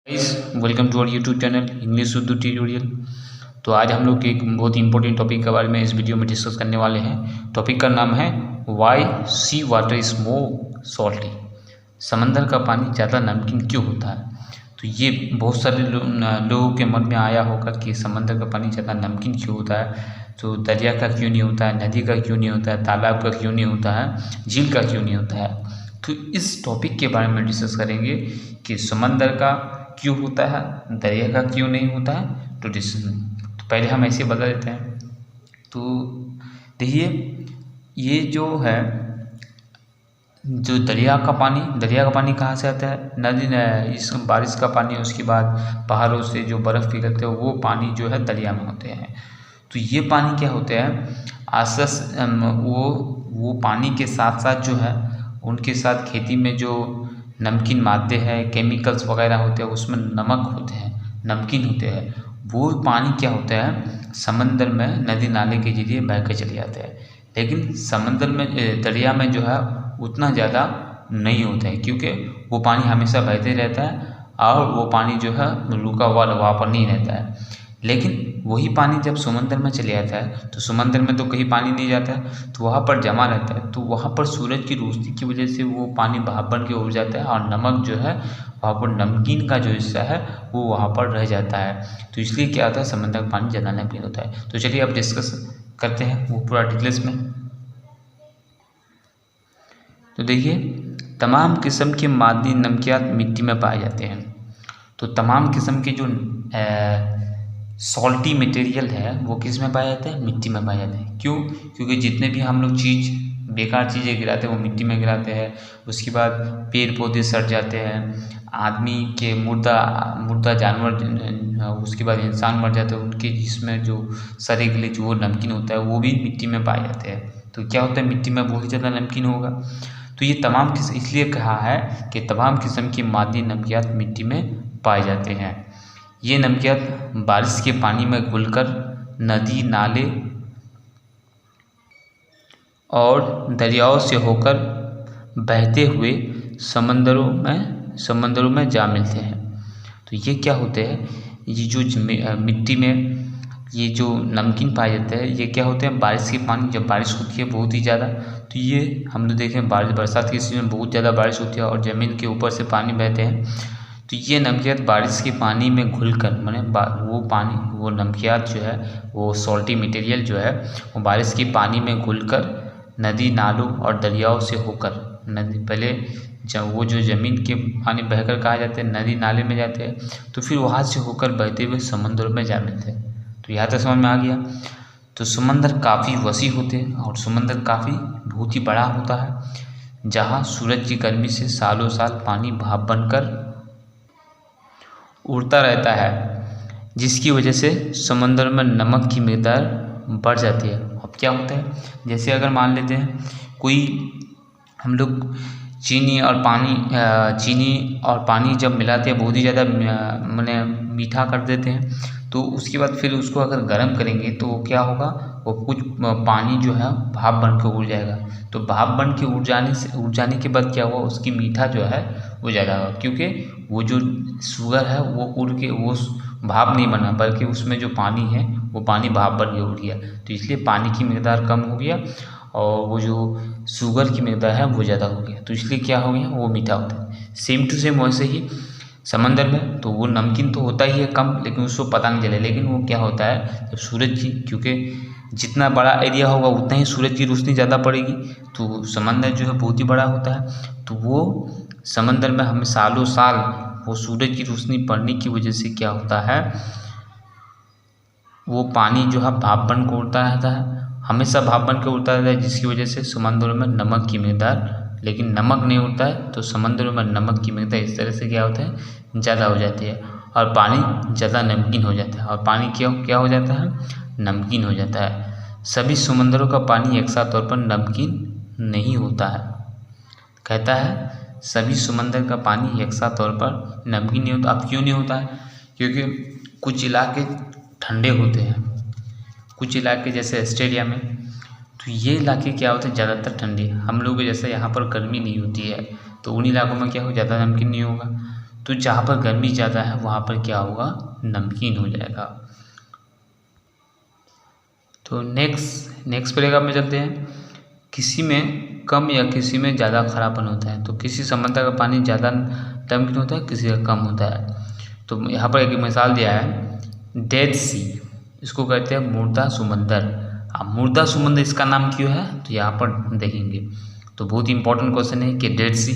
Guys, welcome to our YouTube channel English Urdu tutorial. तो आज हम लोग एक बहुत ही इंपॉर्टेंट टॉपिक के बारे में इस वीडियो में डिस्कस करने वाले हैं। टॉपिक का नाम है why sea water is more salty. समंदर का पानी ज़्यादा नमकीन क्यों होता है। तो ये बहुत सारे लोगों के मन में आया होगा कि समंदर का पानी ज़्यादा नमकीन क्यों होता है। तो दरिया का क्यों नहीं होता है, नदी का क्यों नहीं होता है, तालाब का क्यों नहीं होता है, झील का क्यों नहीं होता है। तो इस टॉपिक के बारे में डिस्कस करेंगे कि समंदर का क्यों होता है, दरिया का क्यों नहीं होता है। तो पहले हम ऐसे बता देते हैं। तो देखिए, ये जो है, जो दरिया का पानी कहाँ से आता है, नदी, इस बारिश का पानी, उसके बाद पहाड़ों से जो बर्फ़ पिघलते हैं वो पानी जो है दरिया में होते हैं। तो ये पानी क्या होते हैं, आसपास वो पानी के साथ साथ जो है उनके साथ खेती में जो नमकीन मादे हैं, केमिकल्स वगैरह होते हैं, उसमें नमक होते हैं, नमकीन होते हैं। वो पानी क्या होता है, समंदर में नदी नाले के जरिए बह के चले जाते हैं। लेकिन समंदर में, दरिया में जो है उतना ज़्यादा नहीं होता है, क्योंकि वो पानी हमेशा बहते रहता है और वो पानी जो है रुका हुआ वहाँ पर नहीं रहता है। लेकिन वही पानी जब समंदर में चले जाता है तो समंदर में तो कहीं पानी नहीं जाता है, तो वहाँ पर जमा रहता है। तो वहाँ पर सूरज की रोशनी की वजह से वो पानी भाप बन के उड़ जाता है और नमक जो है वहाँ पर, नमकीन का जो हिस्सा है वो वहाँ पर रह जाता है। तो इसलिए क्या होता है, समंदर का पानी ज़्यादा नमकीन होता है। तो चलिए अब डिस्कस करते हैं वो पूरा डिटेल्स में। तो देखिए, तमाम किस्म के मादनी नमकियात मिट्टी में पाए जाते हैं। तो तमाम किस्म के जो सॉल्टी मटेरियल है वो किस में पाए जाते हैं, मिट्टी में पाए जाते हैं। क्यों? क्योंकि जितने भी हम लोग बेकार चीज़ें गिराते हैं वो मिट्टी में गिराते हैं। उसके बाद पेड़ पौधे सड़ जाते हैं, आदमी के मुर्दा जानवर, उसके बाद इंसान मर जाते हैं, उनके जिसमें जो सड़े गले जो नमकीन होता है वो भी मिट्टी में पाए जाते हैं। तो क्या होता है, मिट्टी में बहुत ज़्यादा नमकीन होगा। तो ये तमाम किस्म, इसलिए कहा है कि तमाम किस्म की मादनी नमकियात मिट्टी में पाए जाते हैं। ये नमकियात बारिश के पानी में घुलकर नदी, नाले और दरियाओं से होकर बहते हुए समंदरों में जा मिलते हैं। तो ये क्या होते हैं, ये जो मिट्टी में ये जो नमकीन पाए जाते हैं, ये क्या होते हैं, बारिश के पानी, जब बारिश होती है बहुत ही ज़्यादा, तो ये हम लोग देखें बरसात के सीजन में बहुत ज़्यादा बारिश होती है और ज़मीन के ऊपर से पानी बहते हैं। तो ये नमकियात बारिश के पानी में घुलकर, माने वो नमकियात जो है, वो सॉल्टी मटेरियल जो है, वो बारिश के पानी में घुलकर नदी, नालों और दरियाओं से होकर, नदी पहले जब वो जो ज़मीन के पानी बहकर कहा जाते हैं नदी नाले में जाते हैं, तो फिर वहाँ से होकर बहते हुए समंदर में जा मिलते हैं। तो यहाँ तक समझ में आ गया। तो समंदर काफ़ी वसी होते हैं और समंदर काफ़ी बहुत ही बड़ा होता है, जहाँ सूरज की गर्मी से सालों साल पानी भाप बनकर उड़ता रहता है, जिसकी वजह से समंदर में नमक की मिकदार बढ़ जाती है। अब क्या होता है, जैसे अगर मान लेते हैं कोई, हम लोग चीनी और पानी जब मिलाते हैं बहुत ही ज़्यादा माने मीठा कर देते हैं, तो उसके बाद फिर उसको अगर गर्म करेंगे तो क्या होगा, वो कुछ पानी जो है भाप बन के उड़ जाएगा। तो भाप बन के उड़ जाने के बाद क्या हुआ, उसकी मीठा जो है वो ज़्यादा होगा, क्योंकि वो जो शुगर है वो उड़ के, वो भाप नहीं बना बल्कि उसमें जो पानी है वो पानी भाप बन के उड़ गया। तो इसलिए पानी की मिकदार कम हो गया और वो जो शुगर की मिकदार है वो ज़्यादा हो गया। तो इसलिए क्या हो गया, वो मीठा होता है। सेम टू सेम वैसे ही समंदर में, तो वो नमकीन तो होता ही है कम, लेकिन उसको पता नहीं चले। लेकिन वो क्या होता है, जब सूरज की, क्योंकि जितना बड़ा एरिया होगा उतना ही सूरज की रोशनी ज़्यादा पड़ेगी। तो समंदर जो है बहुत ही बड़ा होता है, तो वो समंदर में हमें सालों साल वो सूरज की रोशनी पड़ने की वजह से क्या होता है, वो पानी जो है भाप बन के उड़ता रहता है, हमेशा भाप बन के उड़ता रहता है, जिसकी वजह से समंदरों में नमक की मिकदार, लेकिन नमक नहीं उड़ता है तो समंदरों में नमक की मिकदार इस तरह से क्या होता है, ज़्यादा हो जाती है और पानी ज़्यादा नमकीन हो जाता है। और पानी क्या हो जाता है, नमकीन हो जाता है। सभी समंदरों का पानी एक साथ तौर पर नमकीन नहीं होता है। कहता है सभी समंदर का पानी एक साथ तौर पर नमकीन नहीं होता। अब क्यों नहीं होता है, क्योंकि कुछ इलाके ठंडे होते हैं, कुछ इलाके जैसे ऑस्ट्रेलिया में, तो ये इलाके क्या होते हैं, ज़्यादातर ठंडे। हम लोग जैसे यहाँ पर गर्मी नहीं होती है, तो उन इलाकों में क्या हो, ज़्यादा नमकीन नहीं होगा। तो जहाँ पर गर्मी ज़्यादा है वहाँ पर क्या होगा, नमकीन हो जाएगा। तो नेक्स्ट पैराग्राफ में चलते हैं। किसी में कम या किसी में ज़्यादा खारापन होता है। तो किसी समंदर का पानी ज़्यादा नमकीन होता है, किसी का कम होता है। तो यहाँ पर एक मिसाल दिया है, डेड सी, इसको कहते हैं मुर्दा समंदर। अब मुर्दा समंदर इसका नाम क्यों है, तो यहाँ पर देखेंगे। तो बहुत ही इंपॉर्टेंट क्वेश्चन है कि डेड सी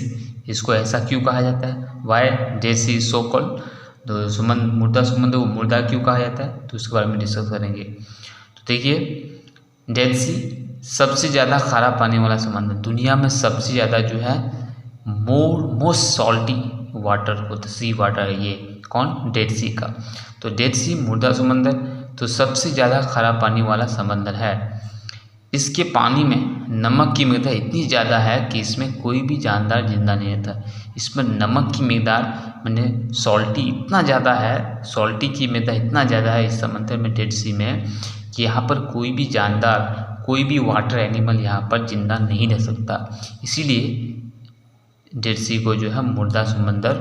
इसको ऐसा क्यों कहा जाता है, वाई डेड सी सो कॉल्ड। तो मुर्दा समंदर को मुर्दा क्यों कहा जाता है, तो इसके बारे में डिस्कस करेंगे। तो देखिए, डेड सी सबसे ज़्यादा खारा पानी वाला समंदर, दुनिया में सबसे ज़्यादा जो है मोस्ट सॉल्टी वाटर होता, सी वाटर है ये कौन, डेड सी का। तो डेड सी मुर्दा समंदर तो सबसे ज़्यादा खारा पानी वाला समंदर है। इसके पानी में नमक की मिकदार इतनी ज़्यादा है कि इसमें कोई भी जानदार जिंदा नहीं रहता। इसमें नमक की मिकदार मैंने सॉल्टी इतना ज़्यादा है, सॉल्टी की मिकदार इतना ज़्यादा है इस समंदर में, डेड सी में, कि यहाँ पर कोई भी जानदार, कोई भी वाटर एनिमल यहाँ पर जिंदा नहीं रह सकता। इसीलिए डेड सी को जो है मुर्दा समंदर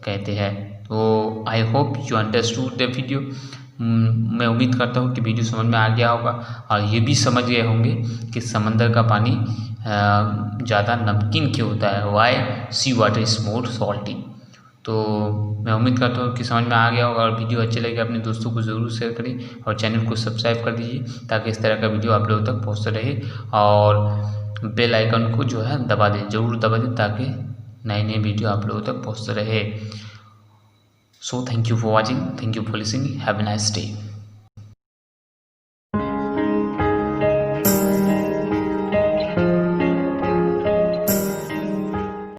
कहते हैं। तो I hope you understood the video. मैं उम्मीद करता हूँ कि वीडियो समझ में आ गया होगा और ये भी समझ गए होंगे कि समंदर का पानी ज़्यादा नमकीन क्यों होता है, why sea water is more salty. तो मैं उम्मीद करता हूँ कि समझ में आ गया होगा और वीडियो अच्छे लगे अपने दोस्तों को ज़रूर शेयर करें और चैनल को सब्सक्राइब कर दीजिए ताकि इस तरह का वीडियो आप लोगों तक पहुँचता रहे। और बेल आइकन को जो है दबा दें, ज़रूर दबा दें ताकि नए नए वीडियो आप लोगों तक पहुँचते रहे। So thank you for watching, thank you for listening, have a nice day.